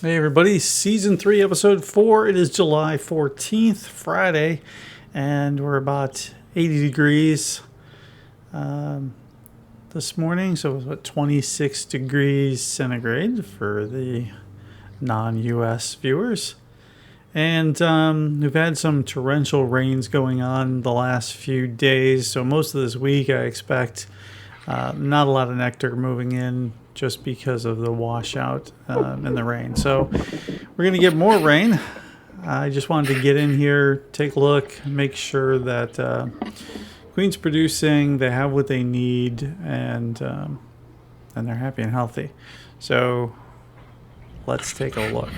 Hey everybody, Season 3, Episode 4. It is July 14th, Friday, and we're about 80 degrees this morning. So it was about 26 degrees centigrade for the non-US viewers. And we've had some torrential rains going on the last few days. So most of this week I expect not a lot of nectar moving in just because of the washout and the rain. So we're going to get more rain. I just wanted to get in here, take a look, make sure that Queen's producing, they have what they need, and they're happy and healthy. So let's take a look.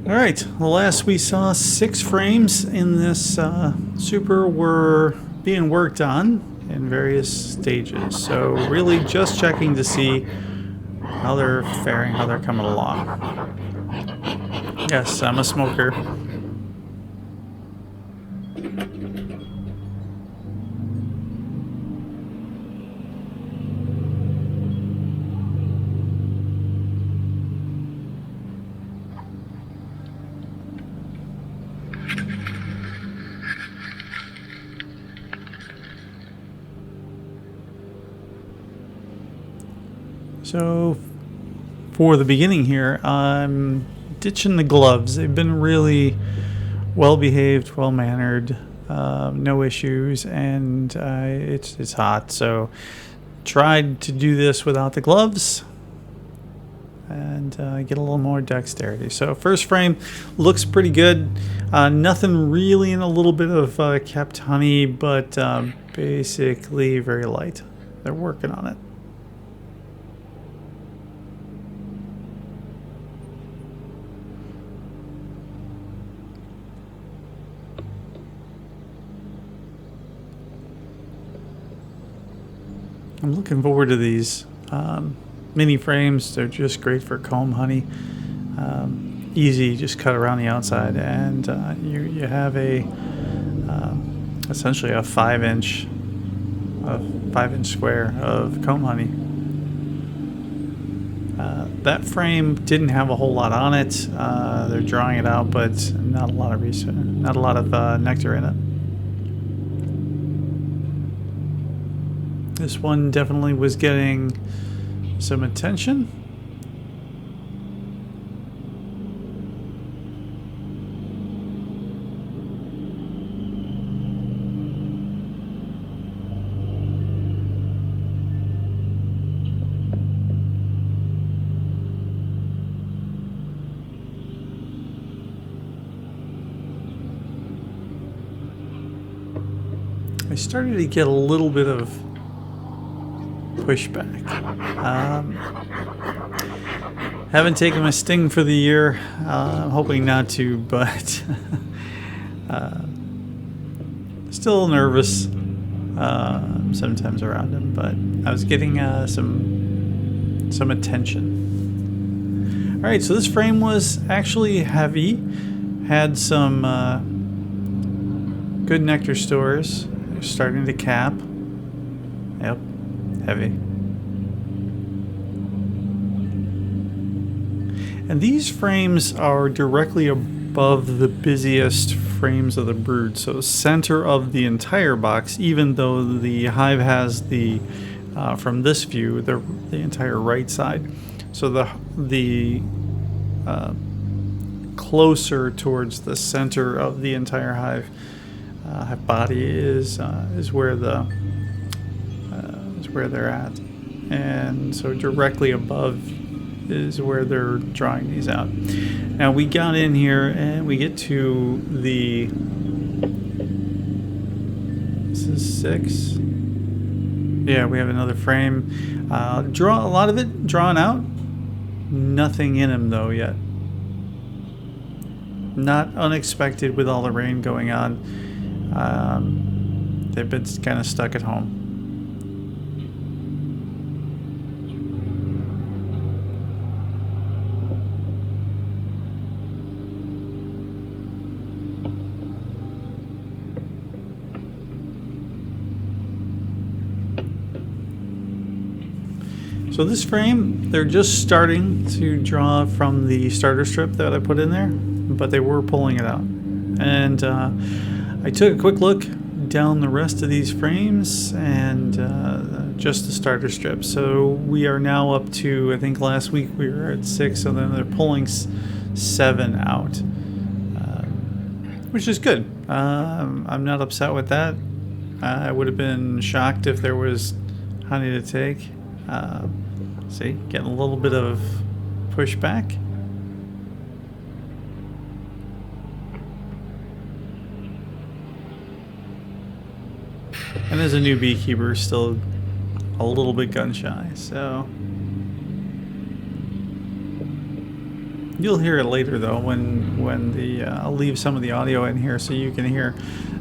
All right, the last we saw, 6 frames in this super were being worked on in various stages. So really just checking to see how they're faring, how they're coming along. Yes, I'm a smoker. So for the beginning here, I'm ditching the gloves. They've been really well behaved, well mannered, no issues, and it's hot. So tried to do this without the gloves and get a little more dexterity. So first frame looks pretty good. Nothing really in a little bit of kept honey, but basically very light. They're working on it. I'm looking forward to these mini frames. They're just great for comb honey. Easy, just cut around the outside, and you have a essentially a 5-inch square of comb honey. That frame didn't have a whole lot on it. They're drawing it out, but not a lot of nectar in it. This one definitely was getting some attention. I started to get a little bit of pushback. Haven't taken my sting for the year. I'm hoping not to, but still nervous sometimes around him. But I was getting some attention. All right, so this frame was actually heavy. Had some good nectar stores. They're starting to cap. Yep. Heavy. And these frames are directly above the busiest frames of the brood, so center of the entire box, even though the hive has the from this view, the entire right side. So the closer towards the center of the entire hive body is where they're at, and so directly above is where they're drawing these out. Now we got in here and we get to this is 6. Yeah, we have another frame. Draw a lot of it drawn out. Nothing in him though yet. Not unexpected with all the rain going on. They've been kind of stuck at home. So this frame, they're just starting to draw from the starter strip that I put in there, but they were pulling it out. And I took a quick look down the rest of these frames and just the starter strip. So we are now up to, I think last week we were at 6, so then they're pulling 7 out, which is good. I'm not upset with that. I would have been shocked if there was honey to take. See, getting a little bit of pushback. And as a new beekeeper, still a little bit gun shy, so you'll hear it later though when I'll leave some of the audio in here so you can hear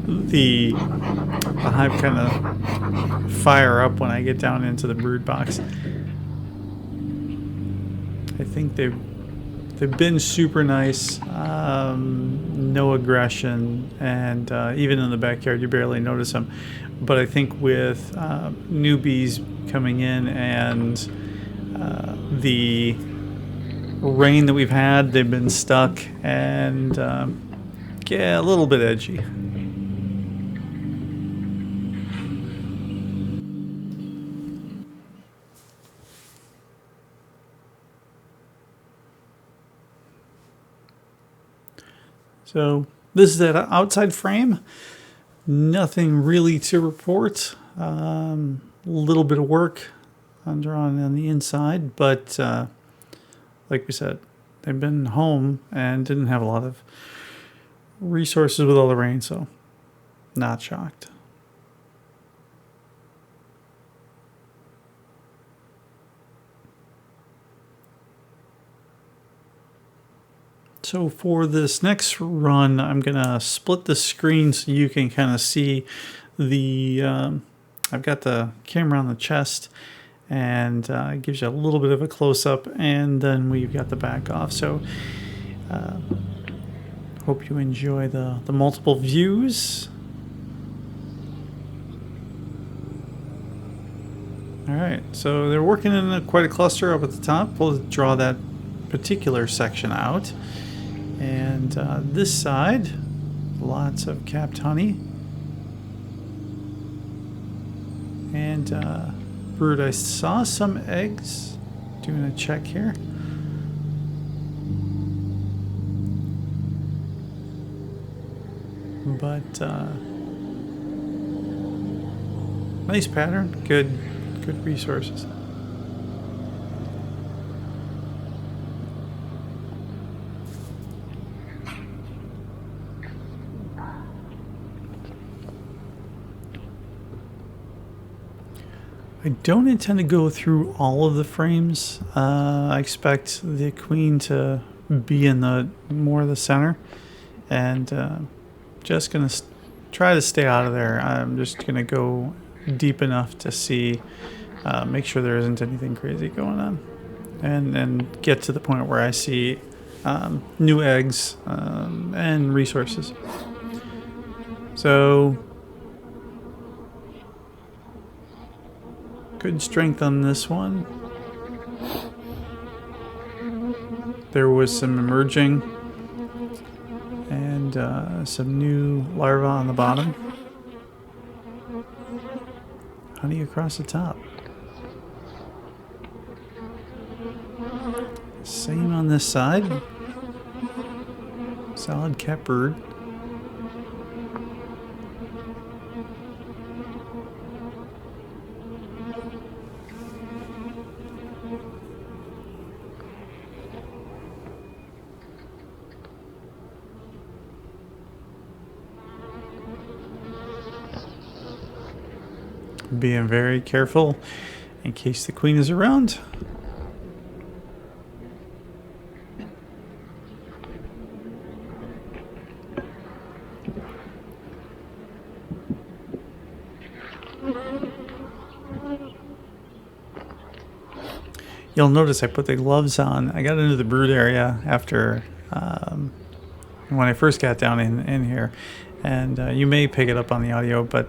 the hive kind of fire up when I get down into the brood box. I think they've been super nice, no aggression, and even in the backyard you barely notice them. But I think with newbies coming in and the rain that we've had, they've been stuck and yeah, a little bit edgy. So this is that outside frame. Nothing really to report. Little bit of work on drawing on the inside, but like we said, they've been home and didn't have a lot of resources with all the rain, so not shocked. So for this next run, I'm gonna split the screen so you can kind of see the, I've got the camera on the chest, and it gives you a little bit of a close-up, and then we've got the back off. So hope you enjoy the multiple views. All right, so they're working in quite a cluster up at the top. We'll draw that particular section out. And this side, lots of capped honey. And brood, I saw some eggs. Doing a check here. But nice pattern, good resources. I don't intend to go through all of the frames. I expect the queen to be in the more of the center, and just gonna try to stay out of there. I'm just gonna go deep enough to see, make sure there isn't anything crazy going on, and get to the point where I see new eggs and resources. So good strength on this one. There was some emerging and some new larvae on the bottom. Honey across the top. Same on this side. Solid cat bird. Being very careful in case the queen is around. You'll notice I put the gloves on. I got into the brood area after when I first got down in here, and you may pick it up on the audio, but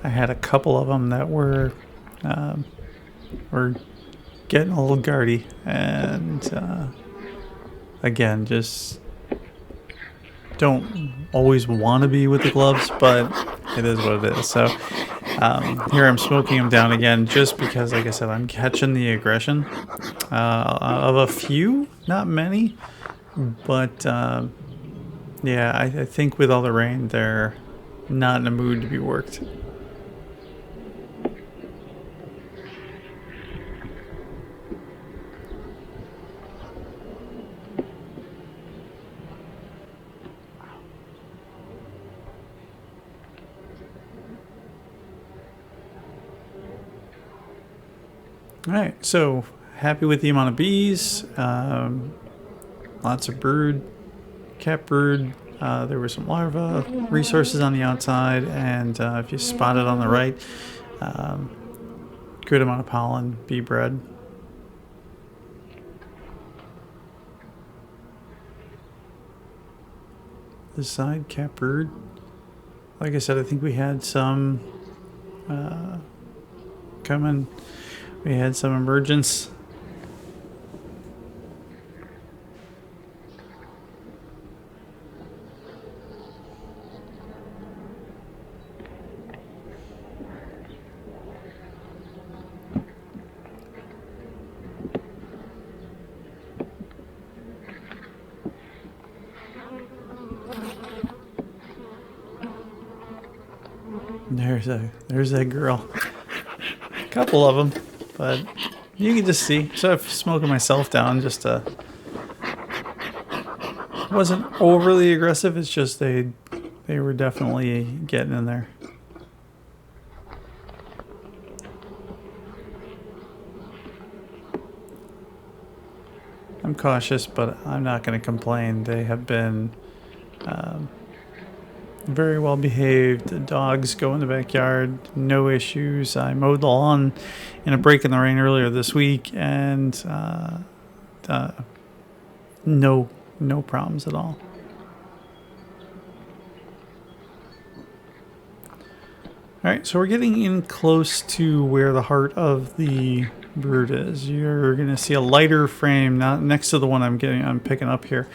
I had a couple of them that were getting a little guardy, and again, just don't always want to be with the gloves, but it is what it is. So here I'm smoking them down again, just because, like I said, I'm catching the aggression of a few, not many, but yeah, I think with all the rain, they're not in a mood to be worked. All right, so happy with the amount of bees, lots of brood, cat brood. There were some larva resources on the outside, and if you spot it on the right, good amount of pollen, bee bread. This side, cat brood. Like I said, I think we had some coming. We had some emergence. There's that girl. A couple of them, but you can just see. So I'm smoking myself down. Just wasn't overly aggressive. It's just they were definitely getting in there. I'm cautious, but I'm not going to complain. They have been very well behaved. The dogs go in the backyard, no issues. I mowed the lawn in a break in the rain earlier this week, and no problems at all. All right, so we're getting in close to where the heart of the brood is. You're going to see a lighter frame, not next to the one I'm picking up here,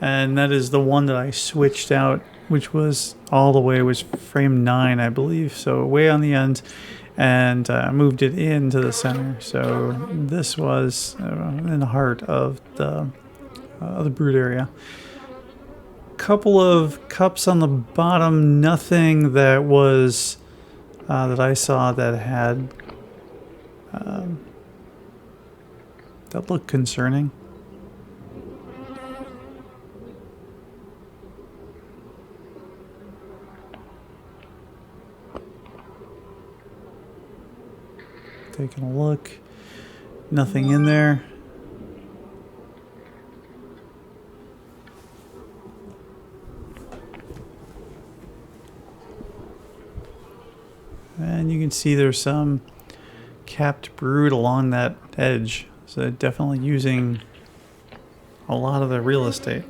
and that is the one that I switched out, which was all the way, was frame 9, I believe, so way on the end, and I moved it into the center. So this was in the heart of the brood area. Couple of cups on the bottom, nothing that was that I saw that had that looked concerning. Taking a look, nothing in there. And you can see there's some capped brood along that edge. So definitely using a lot of the real estate.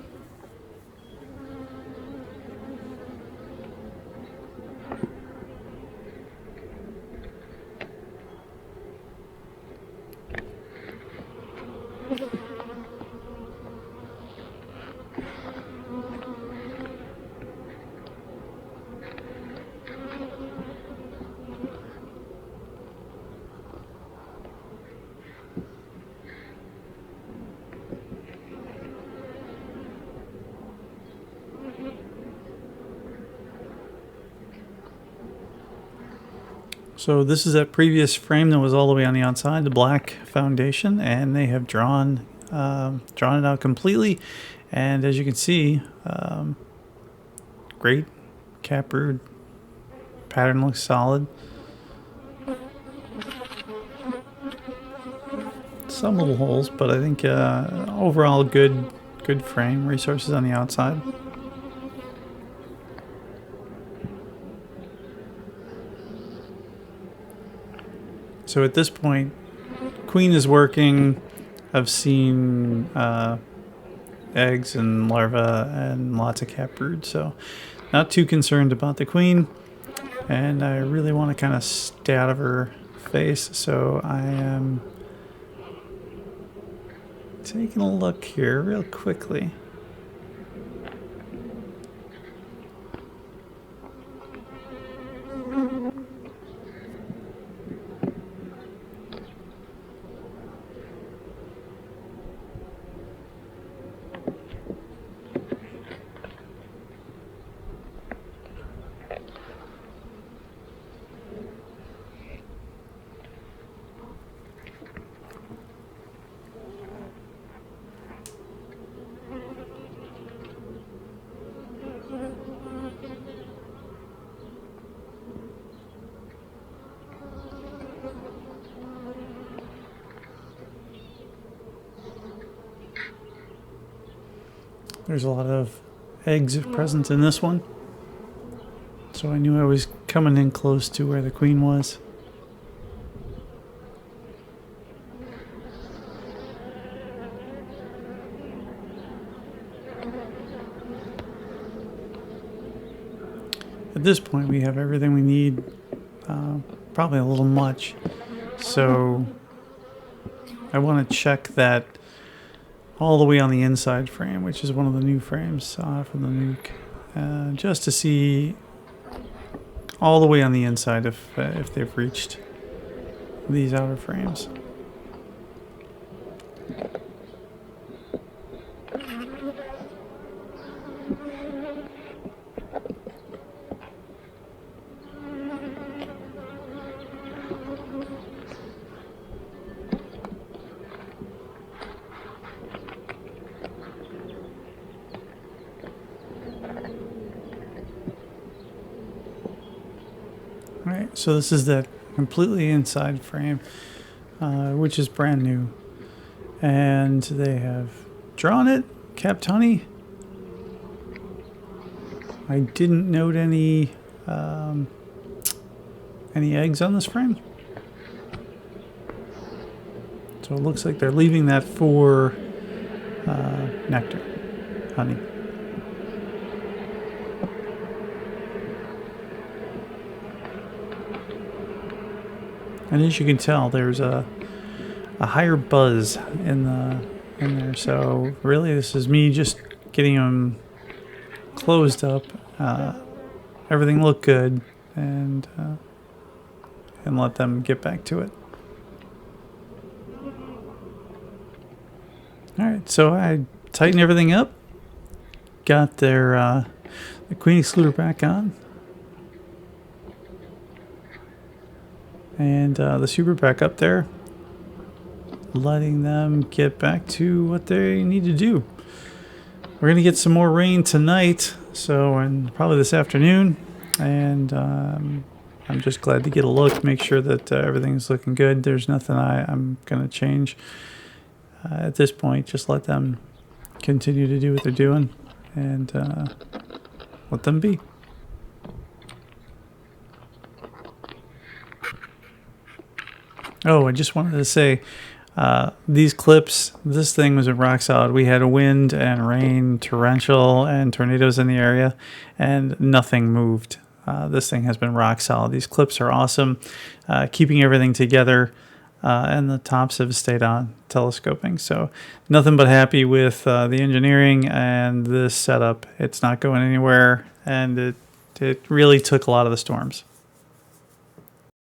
So this is that previous frame that was all the way on the outside, the black foundation, and they have drawn it out completely. And as you can see, great caproot pattern, looks solid. Some little holes, but I think overall good frame. Resources on the outside. So at this point, queen is working. I've seen eggs and larvae and lots of caproot, so not too concerned about the queen. And I really want to kind of stay out of her face, so I am taking a look here real quickly. There's a lot of eggs present in this one, so I knew I was coming in close to where the queen was. At this point we have everything we need, probably a little much, so I want to check that all the way on the inside frame, which is one of the new frames from the nuke, just to see all the way on the inside if they've reached these outer frames. Alright, so this is that completely inside frame, which is brand new. And they have drawn it, kept honey. I didn't note any eggs on this frame. So it looks like they're leaving that for nectar, honey. And as you can tell, there's a higher buzz in there. So really, this is me just getting them closed up. Everything looked good, and let them get back to it. All right, so I tightened everything up. Got their the queen excluder back on. And the super back up there, letting them get back to what they need to do. We're going to get some more rain tonight, and probably this afternoon. And I'm just glad to get a look, make sure that everything's looking good. There's nothing I'm going to change at this point. Just let them continue to do what they're doing, and let them be. Oh, I just wanted to say, these clips, this thing was rock solid. We had wind and rain, torrential and tornadoes in the area, and nothing moved. This thing has been rock solid. These clips are awesome, keeping everything together, and the tops have stayed on, telescoping. So nothing but happy with the engineering and this setup. It's not going anywhere, and it really took a lot of the storms.